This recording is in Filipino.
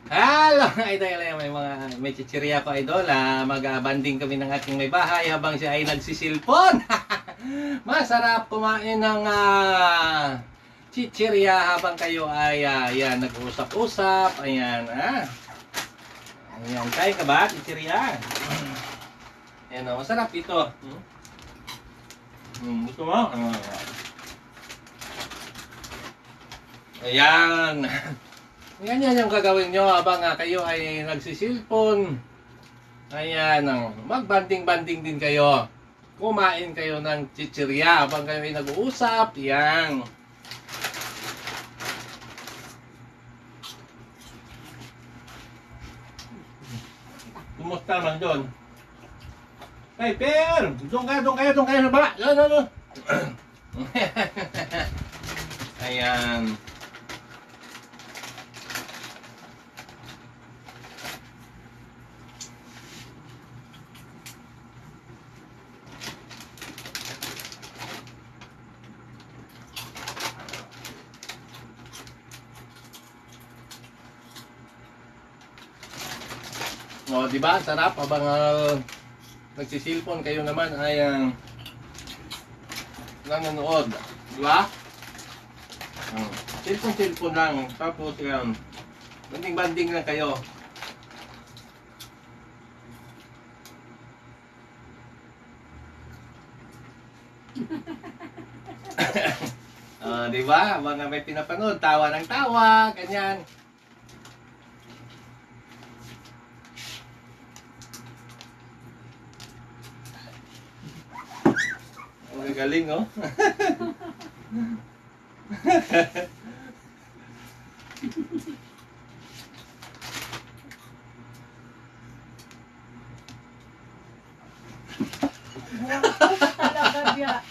Hello, idol. May chichirya ko, idol. Mag-banding kami ng ating may bahay habang siya ay nagsisilpon. Masarap kumain ng chichirya habang kayo ay yan, nag-uusap-usap. Ayan, Ayan, kaya ka ba, chichirya? Ayan, masarap ito. Gusto mo? Ayan. Yan yung gagawin nyo habang kayo ay nagsisilpon. Ayan, magbanding-banding din kayo. Kumain kayo ng chichirya habang kayo ay nag-uusap. Yan. Kumusta man doon? Hey, Per! Doon kayo sa baba. No. Ayan. O, di ba? Sarap habang nagsisilpon kayo naman ay nanonood. Di ba? Silpon lang. Tapos banding-banding lang kayo. Di ba? Habang may pinapanood, tawa ng tawa, ganyan. Galing, oh. Talaga biya.